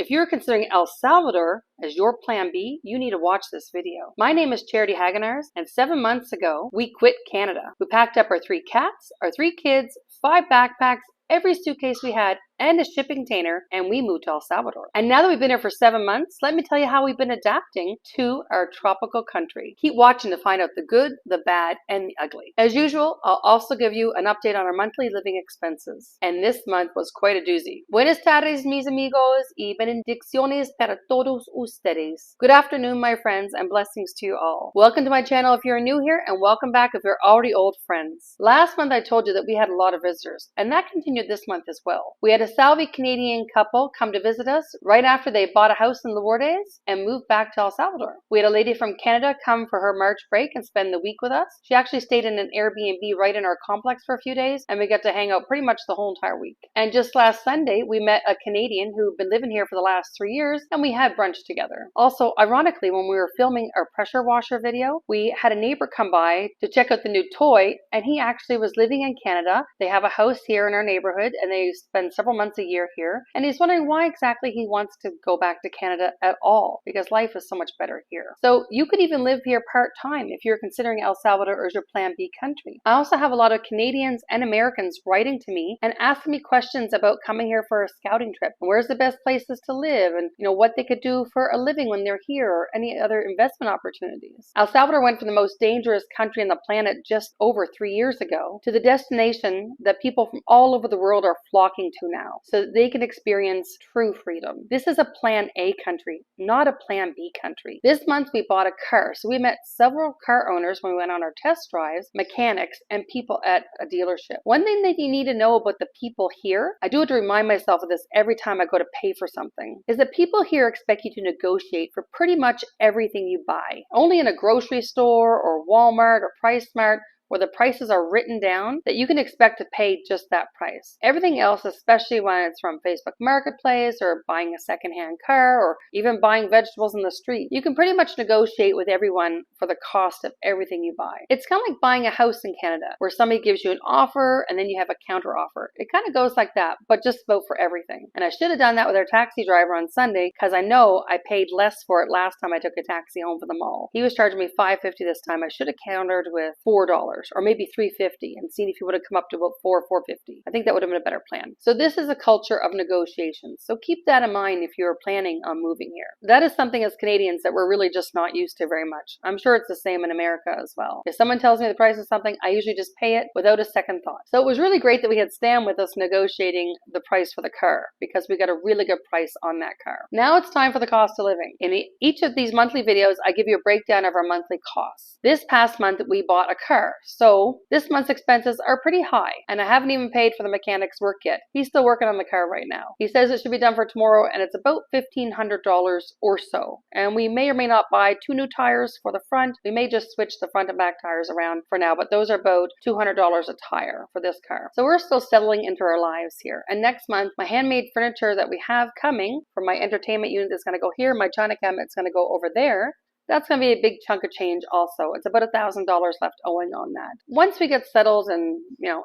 If you're considering El Salvador as your plan B, you need to watch this video. My name is Charity Hagenars, and 7 months ago, we quit Canada. We packed up our 3 cats, our 3 kids, 5 backpacks, every suitcase we had, and a shipping container, and we moved to El Salvador. And now that we've been here for 7 months, let me tell you how we've been adapting to our tropical country. Keep watching to find out the good, the bad, and the ugly. As usual, I'll also give you an update on our monthly living expenses. And this month was quite a doozy. Buenas tardes, mis amigos, y benedicciones para todos ustedes. Good afternoon, my friends, and blessings to you all. Welcome to my channel if you're new here, and welcome back if you're already old friends. Last month I told you that we had a lot of visitors, and that continued this month as well. We had a Salvi Canadian couple come to visit us right after they bought a house in Lourdes and moved back to El Salvador. We had a lady from Canada come for her March break and spend the week with us. She actually stayed in an Airbnb right in our complex for a few days, and we got to hang out pretty much the whole entire week. And just last Sunday, we met a Canadian who'd been living here for the last 3 years, and we had brunch together. Also, ironically, when we were filming our pressure washer video, we had a neighbor come by to check out the new toy, and he actually was living in Canada. They have a house here in our neighborhood, and they spend several months a year here, and he's wondering why exactly he wants to go back to Canada at all, because life is so much better here. So you could even live here part-time if you're considering El Salvador as your plan B country. I also have a lot of Canadians and Americans writing to me and asking me questions about coming here for a scouting trip, and where's the best places to live, and what they could do for a living when they're here, or any other investment opportunities. El Salvador went from the most dangerous country on the planet just over 3 years ago to the destination that people from all over the world are flocking to now, so that they can experience true freedom. This is a plan A country, not a plan B country. This month we bought a car, so we met several car owners when we went on our test drives, mechanics, and people at a dealership. One thing that you need to know about the people here, I do have to remind myself of this every time I go to pay for something, is that people here expect you to negotiate for pretty much everything you buy. Only in a grocery store or Walmart or PriceSmart, where the prices are written down, that you can expect to pay just that price. Everything else, especially when it's from Facebook Marketplace or buying a secondhand car or even buying vegetables in the street, you can pretty much negotiate with everyone for the cost of everything you buy. It's kind of like buying a house in Canada, where somebody gives you an offer and then you have a counter offer. It kind of goes like that, but just about for everything. And I should have done that with our taxi driver on Sunday, because I know I paid less for it last time I took a taxi home from the mall. He was charging me $5.50 this time. I should have countered with $4. Or maybe $3.50 and seen if he would have come up to about $4.50. I think that would have been a better plan. So this is a culture of negotiations. So keep that in mind if you're planning on moving here. That is something as Canadians that we're really just not used to very much. I'm sure it's the same in America as well. If someone tells me the price of something, I usually just pay it without a second thought. So it was really great that we had Stan with us negotiating the price for the car, because we got a really good price on that car. Now it's time for the cost of living. In each of these monthly videos, I give you a breakdown of our monthly costs. This past month, we bought a car. So this month's expenses are pretty high, and I haven't even paid for the mechanic's work yet. He's still working on the car right now. He says it should be done for tomorrow, and it's about $1,500 or so. And we may or may not buy 2 new tires for the front. We may just switch the front and back tires around for now, but those are about $200 a tire for this car. So we're still settling into our lives here. And next month, my handmade furniture that we have coming for my entertainment unit is going to go here. My China cabinet's going to go over there. That's going to be a big chunk of change also. It's about $1,000 left owing on that. Once we get settled and,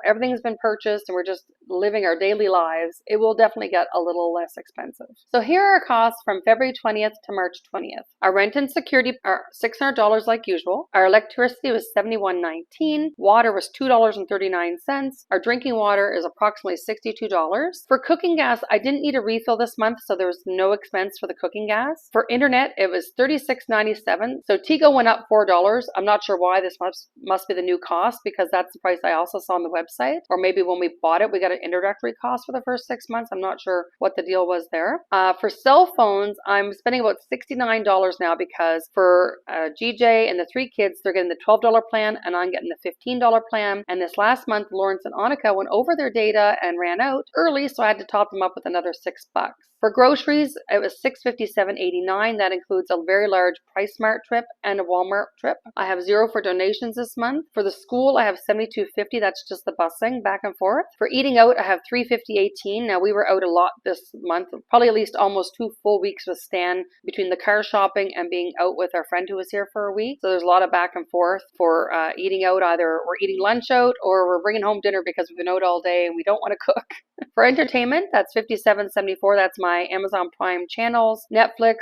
everything's been purchased and we're just living our daily lives, it will definitely get a little less expensive. So here are our costs from February 20th to March 20th. Our rent and security are $600 like usual. Our electricity was $71.19. Water was $2.39. Our drinking water is approximately $62. For cooking gas, I didn't need a refill this month, so there was no expense for the cooking gas. For internet, it was $36.97. So Tigo went up $4. I'm not sure why. This must be the new cost, because that's the price I also saw on the website. Or maybe when we bought it, we got an introductory cost for the first 6 months. I'm not sure what the deal was there. For cell phones, I'm spending about $69 now, because for GJ and the 3 kids, they're getting the $12 plan and I'm getting the $15 plan. And this last month, Lawrence and Annika went over their data and ran out early, so I had to top them up with another $6. For groceries, it was $657.89. That includes a very large PriceSmart trip and a Walmart trip. I have $0 for donations this month. For the school, I have $72.50. That's just the busing back and forth. For eating out, I have $350.18. Now, we were out a lot this month, probably at least almost 2 full weeks with Stan between the car shopping and being out with our friend who was here for a week. So there's a lot of back and forth for eating out. Either we're eating lunch out or we're bringing home dinner because we've been out all day and we don't want to cook. For entertainment, that's $57.74. That's my my Amazon Prime channels, Netflix,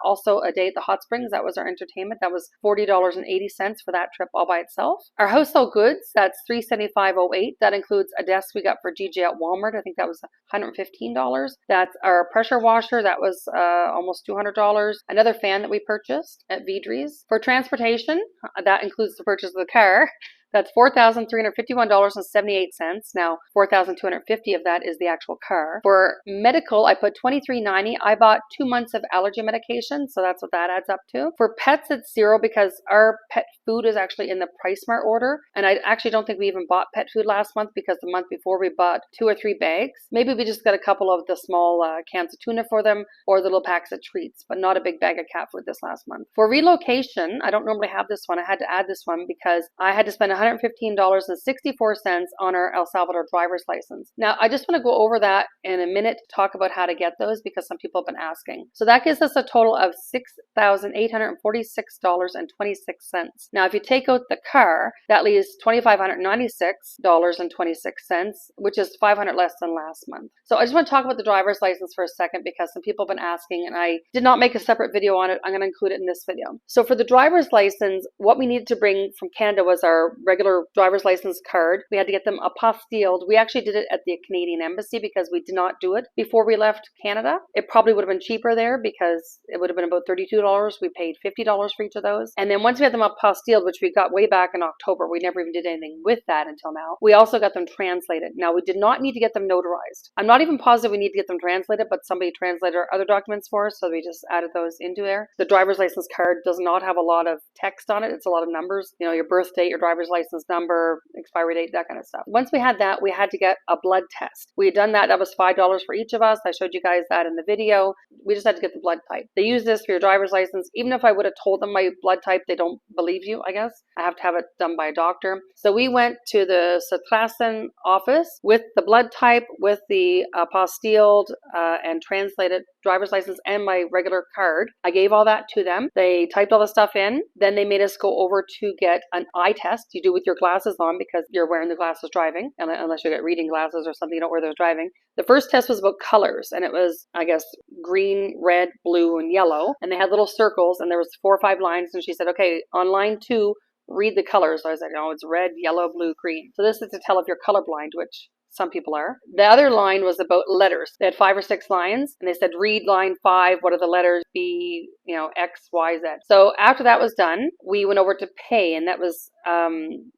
also a day at the hot springs. That was our entertainment. That was $40.80 for that trip all by itself. Our household goods, that's $375.08. That includes a desk we got for GJ at Walmart. I think that was $115. That's our pressure washer. That was almost $200. Another fan that we purchased at Vidri's. For transportation, that includes the purchase of the car. That's $4,351.78. Now, $4,250 of that is the actual car. For medical, I put $23.90. I bought 2 months of allergy medication, so that's what that adds up to. For pets, it's zero because our pet food is actually in the PriceSmart order, and I actually don't think we even bought pet food last month because the month before we bought 2 or 3 bags. Maybe we just got a couple of the small cans of tuna for them or the little packs of treats, but not a big bag of cat food this last month. For relocation, I don't normally have this one. I had to add this one because I had to spend $115.64 on our El Salvador driver's license. Now, I just want to go over that in a minute to talk about how to get those because some people have been asking. So that gives us a total of $6,846.26. Now, if you take out the car, that leaves $2,596.26, which is $500 less than last month. So I just want to talk about the driver's license for a second because some people have been asking and I did not make a separate video on it. I'm going to include it in this video. So for the driver's license, what we needed to bring from Canada was our regular driver's license card. We had to get them apostilled. We actually did it at the Canadian Embassy because we did not do it before we left Canada. It probably would have been cheaper there because it would have been about $32. We paid $50 for each of those. And then once we had them apostilled, which we got way back in October, we never even did anything with that until now. We also got them translated. Now, we did not need to get them notarized. I'm not even positive we need to get them translated, but somebody translated our other documents for us, so we just added those into there. The driver's license card does not have a lot of text on it. It's a lot of numbers. You know, your birth date, your driver's license number, expiry date, that kind of stuff. Once we had that, we had to get a blood test. We had done that. That was $5 for each of us. I showed you guys that in the video. We just had to get the blood type. They use this for your driver's license. Even if I would have told them my blood type, they don't believe you, I guess. I have to have it done by a doctor. So we went to the Satrasen office with the blood type, with the apostilled and translated driver's license and my regular card. I gave all that to them. They typed all the stuff in. Then they made us go over to get an eye test. You do with your glasses on because you're wearing the glasses driving, unless you get reading glasses or something, you don't wear those driving. The first test was about colors, and it was, I guess, green, red, blue, and yellow. And they had little circles, and there was 4 or 5 lines. And she said, okay, on line 2, read the colors. So I said, oh, it's red, yellow, blue, green. So this is to tell if you're colorblind, which some people are. The other line was about letters. They had 5 or 6 lines, and they said, read line 5. What are the letters? B, X, Y, Z. So after that was done, we went over to pay, and that was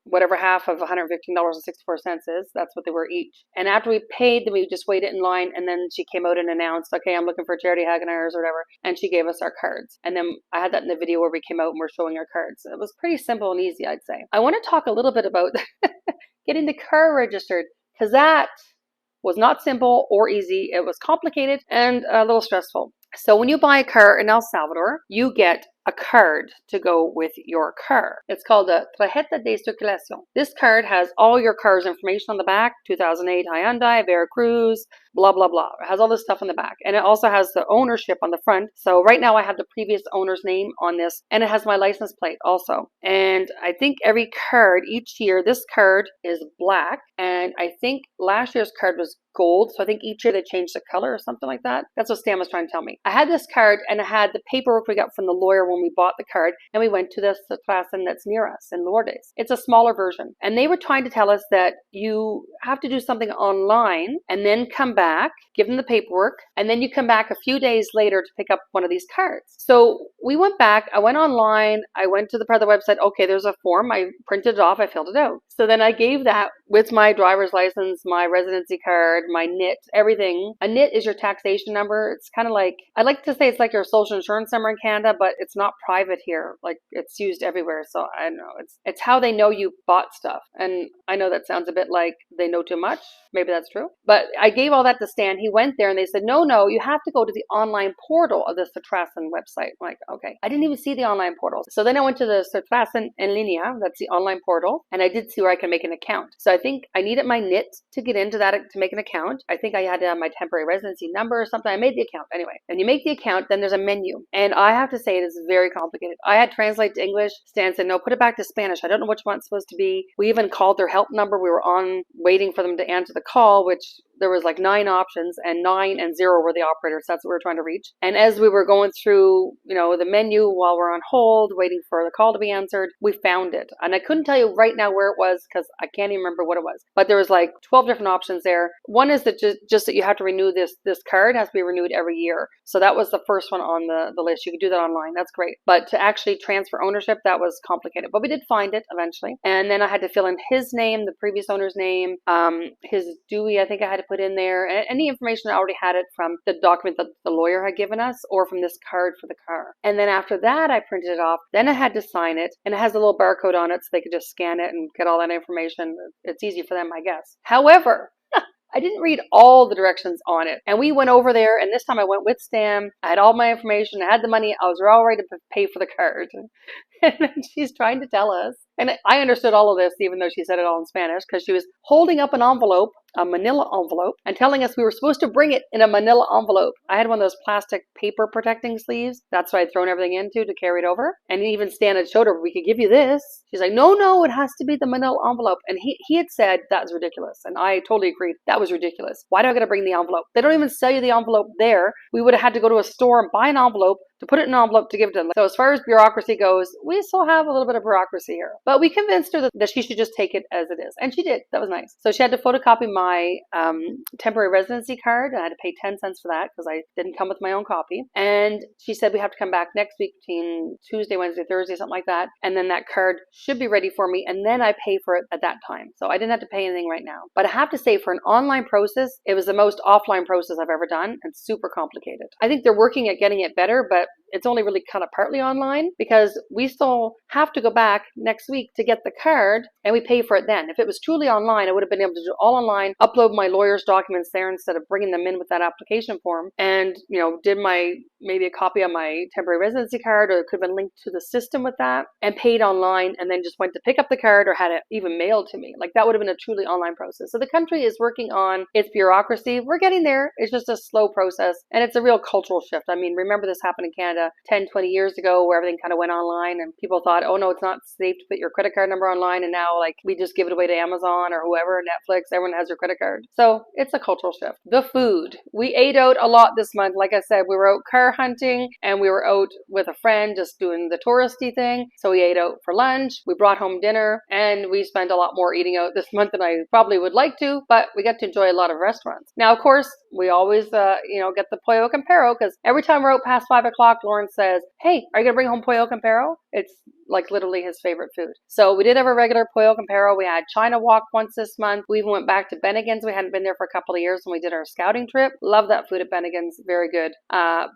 whatever half of $115.64 is. That's what they were each. And after we paid, then we just waited in line, and then she came out and announced, okay, I'm looking for Charity Hageners or whatever, and she gave us our cards. And then I had that in the video where we came out and we're showing our cards. It was pretty simple and easy, I'd say. I want to talk a little bit about getting the car registered, because that was not simple or easy. It was complicated and a little stressful. So when you buy a car in El Salvador, you get a card to go with your car. It's called a Tarjeta de Circulación. This card has all your car's information on the back, 2008 Hyundai, Veracruz, blah, blah, blah. It has all this stuff on the back. And it also has the ownership on the front. So right now I have the previous owner's name on this, and it has my license plate also. And I think every card each year, this card is black. And I think last year's card was gold. So I think each year they changed the color or something like that. That's what Stan was trying to tell me. I had this card and I had the paperwork we got from the lawyer when we bought the card, and we went to this class that's near us in Lourdes. It's a smaller version. And they were trying to tell us that you have to do something online and then come back, give them the paperwork, and then you come back a few days later to pick up one of these cards. So we went back, I went online, I went to the part of the website, okay, there's a form, I printed it off, I filled it out. So then I gave that with my driver's license, my residency card, my NIT, everything. A NIT is your taxation number. It's kind of like, I like to say it's like your social insurance number in Canada, but it's not private here. Like, it's used everywhere. So I don't know. It's how they know you bought stuff. And I know that sounds a bit like they know too much. Maybe that's true. But I gave all that to Stan. He went there and they said, no, you have to go to the online portal of the Satrasen website. I'm like, okay. I didn't even see the online portal. So then I went to the Satrasen en línea. That's the online portal. And I did see where I can make an account. So I think I needed my NIT to get into that, to make an account. I think I had to have my temporary residency number or something. I made the account anyway. And you make the account, then there's a menu. And I have to say it is very complicated. I had translate to English. Stan said, no, put it back to Spanish. I don't know which one it's supposed to be. We even called their help number. We were on waiting for them to answer the call, which there was like 9 options, and 9 and 0 were the operators. That's what we were trying to reach. And as we were going through, the menu while we're on hold, waiting for the call to be answered, we found it. And I couldn't tell you right now where it was because I can't even remember what it was. But there was like 12 different options there. One is that just that you have to renew this card. It has to be renewed every year. So that was the first one on the list. You could do that online. That's great. But to actually transfer ownership, that was complicated. But we did find it eventually. And then I had to fill in his name, the previous owner's name, his Dewey, I think I had to put in there. Any information, I already had it from the document that the lawyer had given us or from this card for the car. And then after that, I printed it off. Then I had to sign it. And it has a little barcode on it so they could just scan it and get all that information. It's easy for them, I guess. However, I didn't read all the directions on it. And we went over there, and this time I went with Stam. I had all my information. I had the money. I was all ready to pay for the card. And then she's trying to tell us. And I understood all of this, even though she said it all in Spanish, because she was holding up an envelope, a manila envelope, and telling us we were supposed to bring it in a manila envelope. I had one of those plastic paper protecting sleeves. That's what I'd thrown everything into to carry it over. And even Stan had showed her, we could give you this. She's like, no, it has to be the manila envelope. And he had said that was ridiculous. And I totally agreed. That was ridiculous. Why do I got to bring the envelope? They don't even sell you the envelope there. We would have had to go to a store and buy an envelope to put it in an envelope to give it to them. So as far as bureaucracy goes, we still have a little bit of bureaucracy here. But we convinced her that she should just take it as it is. And she did. That was nice. So she had to photocopy my temporary residency card. And I had to pay 10 cents for that because I didn't come with my own copy. And she said we have to come back next week between Tuesday, Wednesday, Thursday, something like that. And then that card should be ready for me. And then I pay for it at that time. So I didn't have to pay anything right now. But I have to say, for an online process, it was the most offline process I've ever done and super complicated. I think they're working at getting it better, but it's only really kind of partly online because we still have to go back next week to get the card and we pay for it then. If it was truly online, I would have been able to do all online, upload my lawyer's documents there instead of bringing them in with that application form and, did maybe a copy of my temporary residency card, or it could have been linked to the system with that and paid online and then just went to pick up the card or had it even mailed to me. Like that would have been a truly online process. So the country is working on its bureaucracy. We're getting there. It's just a slow process and it's a real cultural shift. I mean, remember this happened in Canada 10, 20 years ago where everything kind of went online and people thought, oh no, it's not safe to put your credit card number online. And now like we just give it away to Amazon or whoever, Netflix, everyone has your credit card. So it's a cultural shift. The food. We ate out a lot this month. Like I said, we were out car hunting and we were out with a friend just doing the touristy thing. So we ate out for lunch. We brought home dinner and we spent a lot more eating out this month than I probably would like to, but we got to enjoy a lot of restaurants. Now, of course, we always, get the pollo campero because every time we're out past 5 o'clock, Lawrence says, hey, are you going to bring home pollo campero? It's like literally his favorite food. So we did have a regular pollo campero. We had China Walk once this month. We even went back to Bennigan's. We hadn't been there for a couple of years when we did our scouting trip. Love that food at Bennigan's. Very good.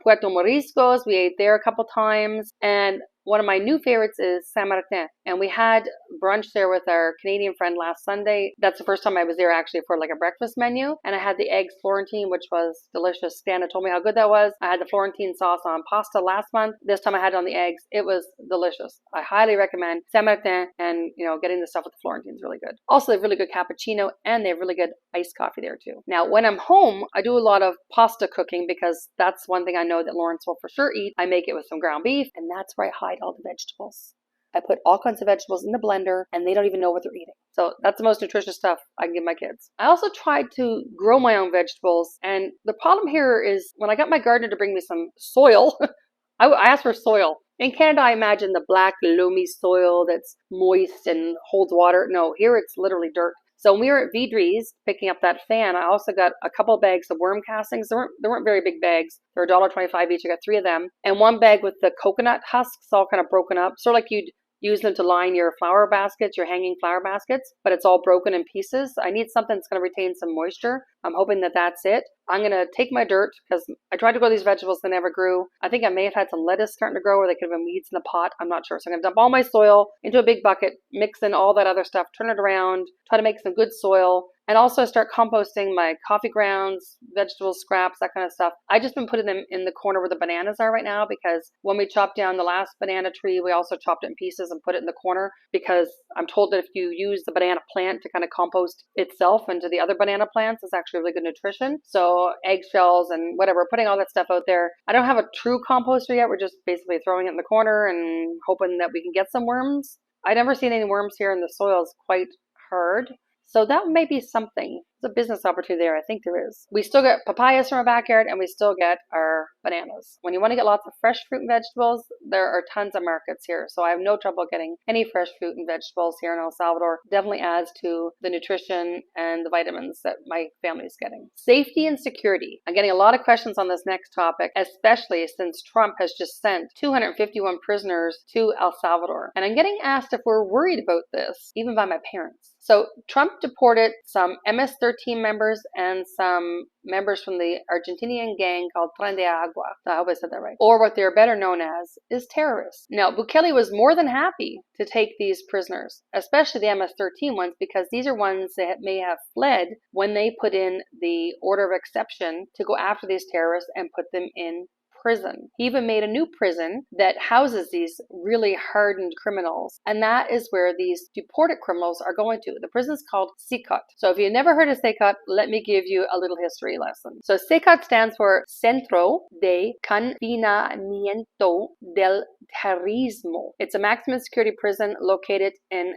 Puerto Moriscos. We ate there a couple times. And one of my new favorites is Saint Martin. And we had brunch there with our Canadian friend last Sunday. That's the first time I was there actually for like a breakfast menu. And I had the eggs Florentine, which was delicious. Stan told me how good that was. I had the Florentine sauce on pasta last month. This time I had it on the eggs. It was delicious. I highly recommend Saint Martin, and getting the stuff with the Florentine is really good. Also, they have really good cappuccino and they have really good iced coffee there too. Now, when I'm home, I do a lot of pasta cooking because that's one thing I know that Lawrence will for sure eat. I make it with some ground beef, and that's where I hide all the vegetables. I put all kinds of vegetables in the blender and they don't even know what they're eating. So that's the most nutritious stuff I can give my kids. I also tried to grow my own vegetables, and the problem here is when I got my gardener to bring me some soil, I asked for soil. In Canada, I imagine the black loamy soil that's moist and holds water. No, here it's literally dirt. So when we were at Vidri's picking up that fan, I also got a couple bags of worm castings. There weren't very big bags. They're $1.25 each. I got 3 of them. And one bag with the coconut husks all kind of broken up. Sort of like you'd use them to line your flower baskets, your hanging flower baskets, but it's all broken in pieces. I need something that's going to retain some moisture. I'm hoping that that's it. I'm going to take my dirt because I tried to grow these vegetables that never grew. I think I may have had some lettuce starting to grow, or they could have been weeds in the pot. I'm not sure. So I'm going to dump all my soil into a big bucket, mix in all that other stuff, turn it around, try to make some good soil, and also start composting my coffee grounds, vegetable scraps, that kind of stuff. I just been putting them in the corner where the bananas are right now because when we chopped down the last banana tree, we also chopped it in pieces and put it in the corner because I'm told that if you use the banana plant to kind of compost itself into the other banana plants, it's actually really good nutrition. So eggshells and whatever, putting all that stuff out there. I don't have a true composter yet. We're just basically throwing it in the corner and hoping that we can get some worms. I've never seen any worms here, and the soil is quite hard. So that may be something. There's a business opportunity there. I think there is. We still get papayas from our backyard, and we still get our bananas. When you want to get lots of fresh fruit and vegetables, there are tons of markets here. So I have no trouble getting any fresh fruit and vegetables here in El Salvador. Definitely adds to the nutrition and the vitamins that my family is getting. Safety and security. I'm getting a lot of questions on this next topic, especially since Trump has just sent 251 prisoners to El Salvador. And I'm getting asked if we're worried about this, even by my parents. So Trump deported some MS-13 members and some members from the Argentinian gang called Tren de Agua. I hope I said that right. Or what they're better known as is terrorists. Now, Bukele was more than happy to take these prisoners, especially the MS-13 ones, because these are ones that may have fled when they put in the order of exception to go after these terrorists and put them in prison. He even made a new prison that houses these really hardened criminals, and that is where these deported criminals are going to. The prison's called Expat. So if you've never heard of Expat, let me give you a little history lesson. So Expat stands for Centro de Confinamiento del Terrorismo. It's a maximum security prison located in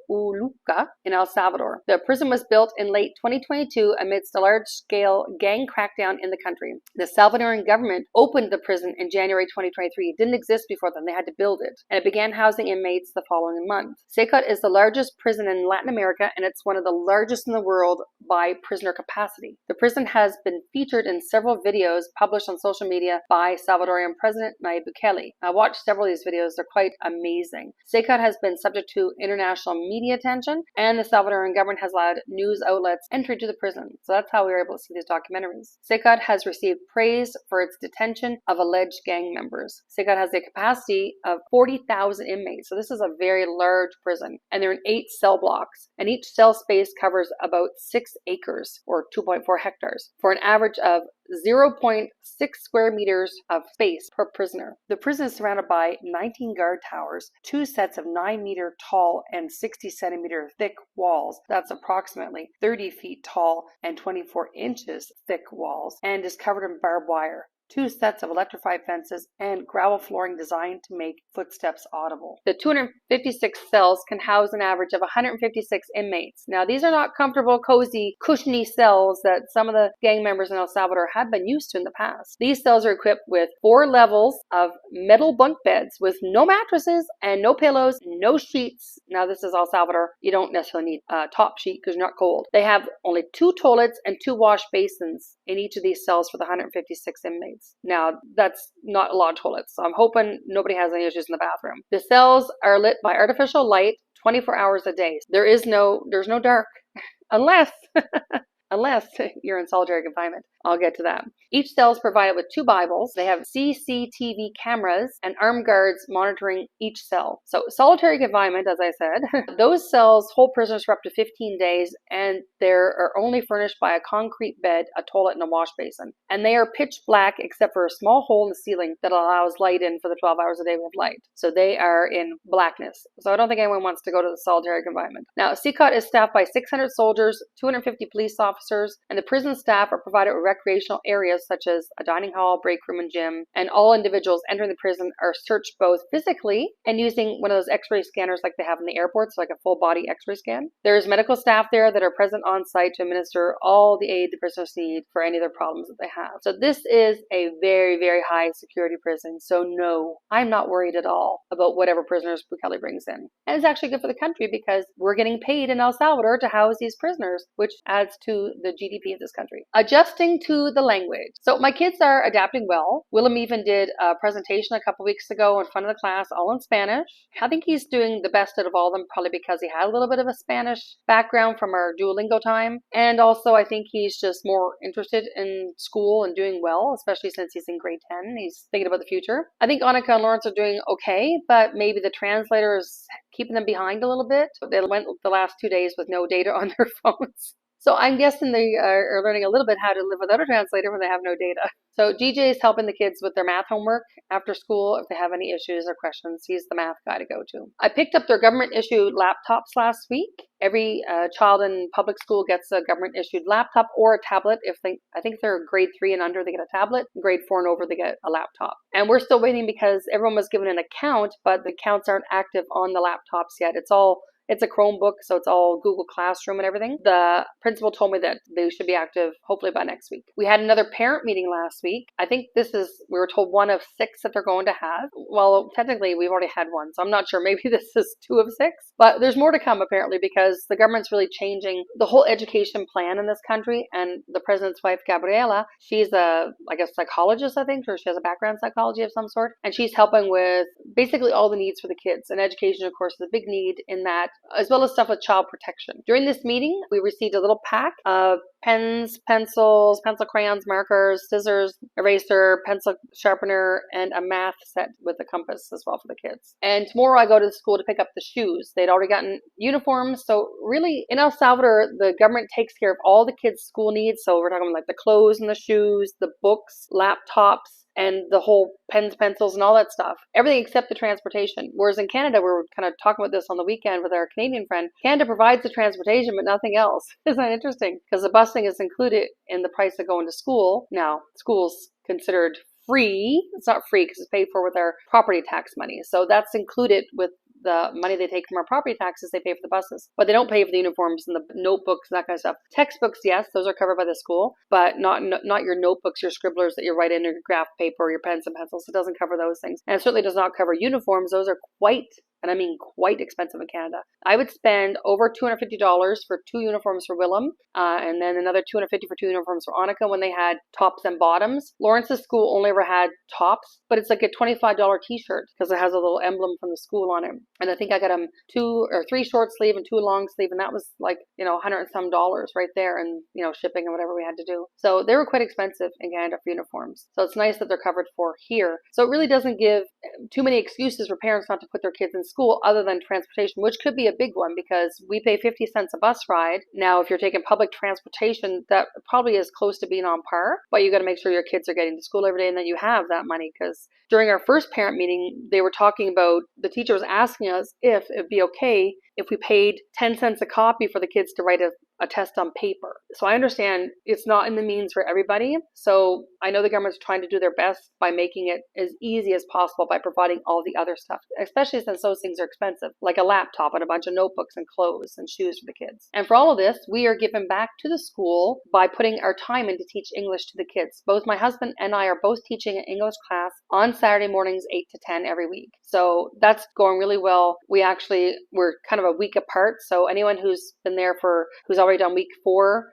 Uluca in El Salvador. The prison was built in late 2022 amidst a large-scale gang crackdown in the country. The Salvadoran government opened the prison in January 2023. It didn't exist before then. They had to build it. And it began housing inmates the following month. Expat is the largest prison in Latin America, and it's one of the largest in the world by prisoner capacity. The prison has been featured in several videos published on social media by Salvadorian President Nayib Bukele. I watched several of these videos. They're quite amazing. Expat has been subject to international media attention, and the Salvadoran government has allowed news outlets entry to the prison. So that's how we were able to see these documentaries. Expat has received praise for its detention of alleged gang members. Expat has a capacity of 40,000 inmates. So this is a very large prison, and they're in 8 cell blocks, and each cell space covers about 6 acres or 2.4 hectares for an average of 0.6 square meters of space per prisoner. The prison is surrounded by 19 guard towers, 2 sets of 9-meter tall and 60-centimeter thick walls. That's approximately 30 feet tall and 24 inches thick walls, and is covered in barbed wire. 2 sets of electrified fences, and gravel flooring designed to make footsteps audible. The 256 cells can house an average of 156 inmates. Now, these are not comfortable, cozy, cushiony cells that some of the gang members in El Salvador have been used to in the past. These cells are equipped with 4 levels of metal bunk beds with no mattresses and no pillows, no sheets. Now, this is El Salvador. You don't necessarily need a top sheet because you're not cold. They have only 2 toilets and 2 wash basins in each of these cells for the 156 inmates. Now, that's not a lot of toilets, so I'm hoping nobody has any issues in the bathroom. The cells are lit by artificial light 24 hours a day. There's no dark, unless you're in solitary confinement. I'll get to that. Each cell is provided with 2 Bibles. They have CCTV cameras and armed guards monitoring each cell. So solitary confinement, as I said, those cells hold prisoners for up to 15 days, and they are only furnished by a concrete bed, a toilet, and a wash basin. And they are pitch black except for a small hole in the ceiling that allows light in for the 12 hours a day with light. So they are in blackness. So I don't think anyone wants to go to the solitary confinement. Now, Expat is staffed by 600 soldiers, 250 police officers, and the prison staff are provided with recreational areas such as a dining hall, break room, and gym. And all individuals entering the prison are searched both physically and using one of those x-ray scanners like they have in the airports, like a full body x-ray scan. There's medical staff there that are present on site to administer all the aid the prisoners need for any of their problems that they have. So this is a very, very high security prison. So no, I'm not worried at all about whatever prisoners Bukele brings in. And it's actually good for the country because we're getting paid in El Salvador to house these prisoners, which adds to the GDP of this country. Adjusting to the language. So my kids are adapting well. Willem even did a presentation a couple weeks ago in front of the class, all in Spanish. I think he's doing the best out of all of them, probably because he had a little bit of a Spanish background from our Duolingo time. And also I think he's just more interested in school and doing well, especially since he's in grade 10. He's thinking about the future. I think Annika and Lawrence are doing okay, but maybe the translator is keeping them behind a little bit. They went the last 2 days with no data on their phones. So I'm guessing they are learning a little bit how to live without a translator when they have no data. So GJ is helping the kids with their math homework after school if they have any issues or questions. He's the math guy to go to. I picked up their government-issued laptops last week. Every child in public school gets a government-issued laptop or a tablet. I think they're grade 3 and under, they get a tablet. Grade 4 and over, they get a laptop. And we're still waiting because everyone was given an account, but the accounts aren't active on the laptops yet. It's all It's a Chromebook, so it's all Google Classroom and everything. The principal told me that they should be active hopefully by next week. We had another parent meeting last week. I think we were told 1 of 6 that they're going to have. Well, technically we've already had one, so I'm not sure. Maybe this is 2 of 6, but there's more to come apparently, because the government's really changing the whole education plan in this country. And the president's wife, Gabriela, she's I guess, psychologist, I think, or she has a background in psychology of some sort. And she's helping with basically all the needs for the kids. And education, of course, is a big need in that, as well as stuff with child protection. During this meeting, we received a little pack of pens, pencils, pencil crayons, markers, scissors, eraser, pencil sharpener, and a math set with a compass as well for the kids. And tomorrow I go to the school to pick up the shoes. They'd already gotten uniforms. So really, in El Salvador, the government takes care of all the kids' school needs. So we're talking like the clothes and the shoes, the books, laptops, and the whole pens, pencils, and all that stuff. Everything except the transportation. Whereas in Canada, we were kind of talking about this on the weekend with our Canadian friend. Canada provides the transportation, but nothing else. Isn't that interesting? Because the busing is included in the price of going to school. Now, school's considered free. It's not free because it's paid for with our property tax money. So that's included with the money they take from our property taxes. They pay for the buses, but they don't pay for the uniforms and the notebooks and that kind of stuff. Textbooks, yes, those are covered by the school, but not your notebooks, your scribblers that you write in, your graph paper, your pens and pencils. It doesn't cover those things. And it certainly does not cover uniforms. Those are quite, and I mean quite, expensive in Canada. I would spend over $250 for 2 uniforms for Willem, and then another $250 for 2 uniforms for Annika when they had tops and bottoms. Lawrence's school only ever had tops, but it's like a $25 t-shirt because it has a little emblem from the school on it. And I think I got them 2 or 3 short sleeve and 2 long sleeve, and that was like, $100 and some right there, and shipping and whatever we had to do. So they were quite expensive in Canada for uniforms. So it's nice that they're covered for here. So it really doesn't give too many excuses for parents not to put their kids in school other than transportation, which could be a big one because we pay 50 cents a bus ride. Now, if you're taking public transportation, that probably is close to being on par, but you got to make sure your kids are getting to school every day and that you have that money. Because during our first parent meeting, they were talking about, the teacher was asking us if it'd be okay if we paid 10 cents a copy for the kids to write a test on paper. So I understand it's not in the means for everybody. So I know the government's trying to do their best by making it as easy as possible by providing all the other stuff, especially since those things are expensive, like a laptop and a bunch of notebooks and clothes and shoes for the kids. And for all of this, we are giving back to the school by putting our time in to teach English to the kids. Both my husband and I are both teaching an English class on Saturday mornings, 8 to 10 every week. So that's going really well. We're kind of a week apart. So anyone who's already done week 4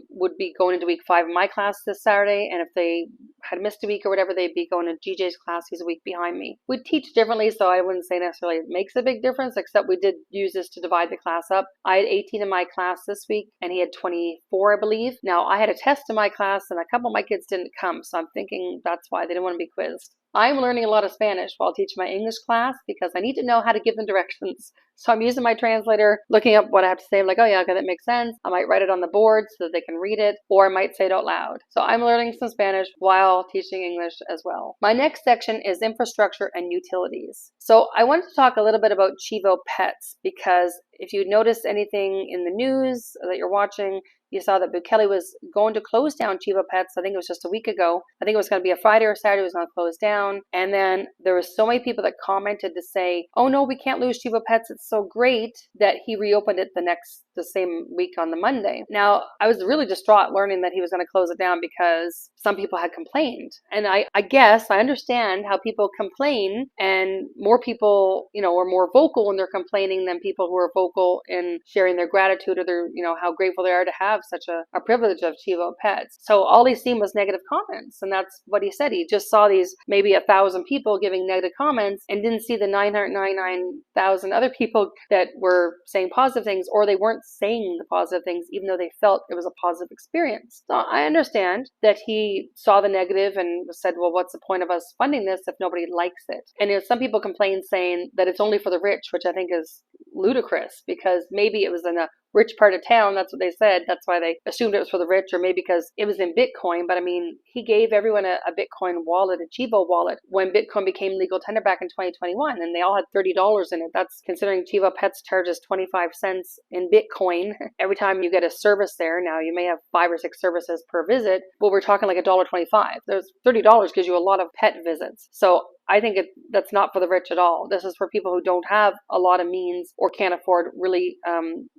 would be going into week 5 of my class this Saturday. And if they had missed a week or whatever, they'd be going to GJ's class. He's a week behind me. We teach differently, so I wouldn't say necessarily it makes a big difference, except we did use this to divide the class up. I had 18 in my class this week, and he had 24, I believe. Now, I had a test in my class, and a couple of my kids didn't come, so I'm thinking that's why they didn't want to be quizzed. I'm learning a lot of Spanish while teaching my English class because I need to know how to give them directions. So I'm using my translator, looking up what I have to say. I'm like, oh yeah, okay, that makes sense. I might write it on the board so that they can read it, or I might say it out loud. So I'm learning some Spanish while teaching English as well. My next section is infrastructure and utilities. So I wanted to talk a little bit about Chivo Pets because if you noticed anything in the news that you're watching, you saw that Bukele was going to close down Chivo Pets. I think it was just a week ago. I think it was going to be a Friday or Saturday. It was going to close down. And then there was so many people that commented to say, oh no, we can't lose Chivo Pets. It's so great that he reopened it the same week on the Monday. Now, I was really distraught learning that he was going to close it down because some people had complained. And I guess I understand how people complain, and more people, are more vocal when they're complaining than people who are vocal in sharing their gratitude or their, how grateful they are to have such a privilege of Chivo Pets. So all he seen was negative comments, and that's what he said. He just saw these maybe 1,000 people giving negative comments and didn't see the 999,000 other people that were saying positive things, or they weren't saying the positive things even though they felt it was a positive experience. So I understand that he saw the negative and said, well, what's the point of us funding this if nobody likes it? And some people complain saying that it's only for the rich, which I think is ludicrous, because maybe it was in a rich part of town. That's what they said. That's why they assumed it was for the rich, or maybe because it was in Bitcoin. But I mean, he gave everyone a Bitcoin wallet, a Chivo wallet, when Bitcoin became legal tender back in 2021, and they all had $30 in it. That's considering Chivo Pets charges 25 cents in Bitcoin every time you get a service there. Now, you may have 5 or 6 services per visit, but we're talking like $1.25. There's $30 gives you a lot of pet visits. So I think that's not for the rich at all. This is for people who don't have a lot of means or can't afford really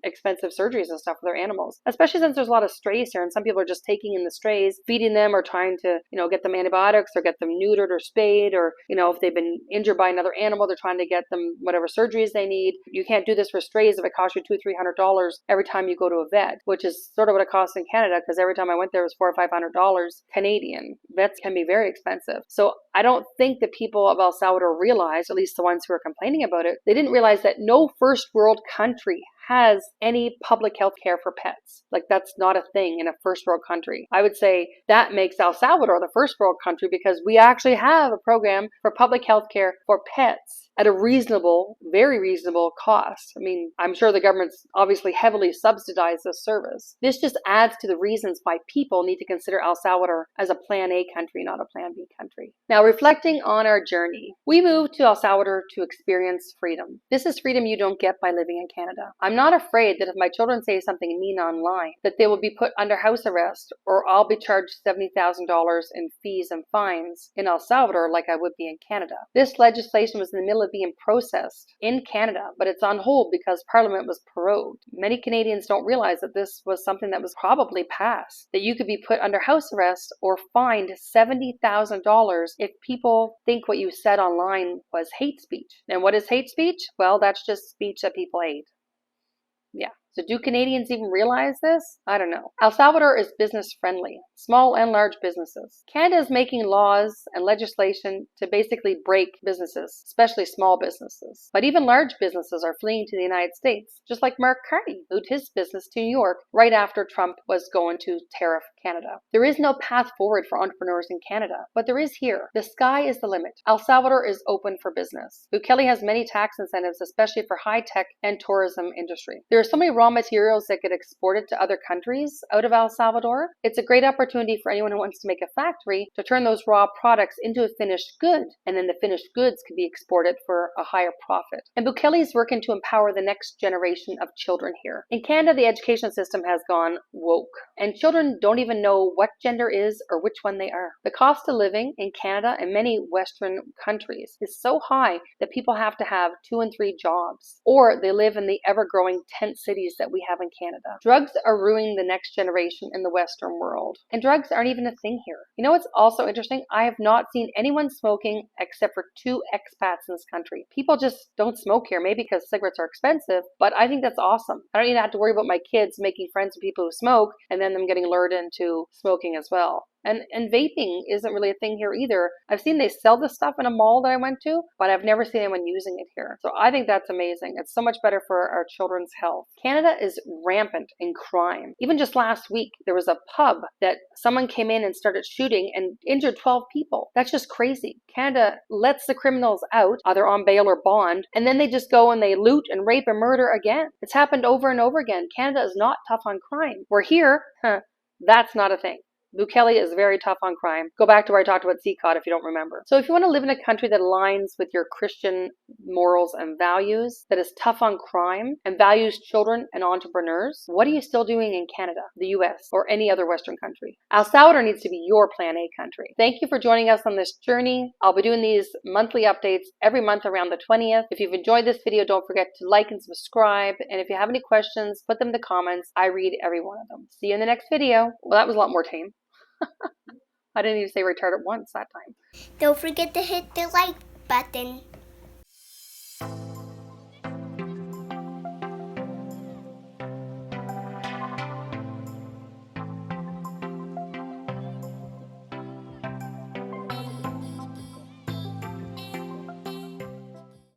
expensive surgeries and stuff for their animals, especially since there's a lot of strays here, and some people are just taking in the strays, feeding them, or trying to, get them antibiotics or get them neutered or spayed, or, if they've been injured by another animal, they're trying to get them whatever surgeries they need. You can't do this for strays if it costs you $200-300 every time you go to a vet, which is sort of what it costs in Canada, because every time I went there it was $400 or $500 Canadian. Vets can be very expensive. So I don't think that people of El Salvador realized, at least the ones who are complaining about it, they didn't realize that no first world country has any public health care for pets. Like, that's not a thing in a first world country. I would say that makes El Salvador the first world country, because we actually have a program for public health care for pets at a reasonable, very reasonable cost. I mean, I'm sure the government's obviously heavily subsidized this service. This just adds to the reasons why people need to consider El Salvador as a Plan A country, not a Plan B country. Now, reflecting on our journey, we moved to El Salvador to experience freedom. This is freedom you don't get by living in Canada. I'm not afraid that if my children say something mean online, that they will be put under house arrest, or I'll be charged $70,000 in fees and fines in El Salvador like I would be in Canada. This legislation was in the middle of being processed in Canada, but it's on hold because Parliament was prorogued. Many Canadians don't realize that this was something that was probably passed, that you could be put under house arrest or fined $70,000 if people think what you said online was hate speech. And what is hate speech? Well, that's just speech that people hate. Yeah. So do Canadians even realize this? I don't know. El Salvador is business friendly, small and large businesses. Canada is making laws and legislation to basically break businesses, especially small businesses. But even large businesses are fleeing to the United States, just like Mark Carney moved his business to New York right after Trump was going to tariff Canada. There is no path forward for entrepreneurs in Canada, but there is here. The sky is the limit. El Salvador is open for business. Bukele has many tax incentives, especially for high-tech and tourism industry. There are so many raw materials that get exported to other countries out of El Salvador. It's a great opportunity for anyone who wants to make a factory to turn those raw products into a finished good, and then the finished goods could be exported for a higher profit. And Bukele is working to empower the next generation of children here. In Canada, the education system has gone woke, and children don't even know what gender is or which one they are. The cost of living in Canada and many Western countries is so high that people have to have 2 and 3 jobs, or they live in the ever-growing tent cities that we have in Canada. Drugs are ruining the next generation in the Western world, and drugs aren't even a thing here. You know what's also interesting? I have not seen anyone smoking except for 2 expats in this country. People just don't smoke here, maybe because cigarettes are expensive, but I think that's awesome. I don't even have to worry about my kids making friends with people who smoke and then them getting lured into smoking as well. And vaping isn't really a thing here either. I've seen they sell this stuff in a mall that I went to, but I've never seen anyone using it here. So I think that's amazing. It's so much better for our children's health. Canada is rampant in crime. Even just last week, there was a pub that someone came in and started shooting and injured 12 people. That's just crazy. Canada lets the criminals out, either on bail or bond, and then they just go and they loot and rape and murder again. It's happened over and over again. Canada is not tough on crime. We're here, that's not a thing. Bukele is very tough on crime. Go back to where I talked about CCOT if you don't remember. So if you want to live in a country that aligns with your Christian morals and values, that is tough on crime, and values children and entrepreneurs, what are you still doing in Canada, the US, or any other Western country? El Salvador needs to be your Plan A country. Thank you for joining us on this journey. I'll be doing these monthly updates every month around the 20th. If you've enjoyed this video, don't forget to like and subscribe. And if you have any questions, put them in the comments. I read every one of them. See you in the next video. Well, that was a lot more tame. I didn't even say retarded once that time. Don't forget to hit the like button.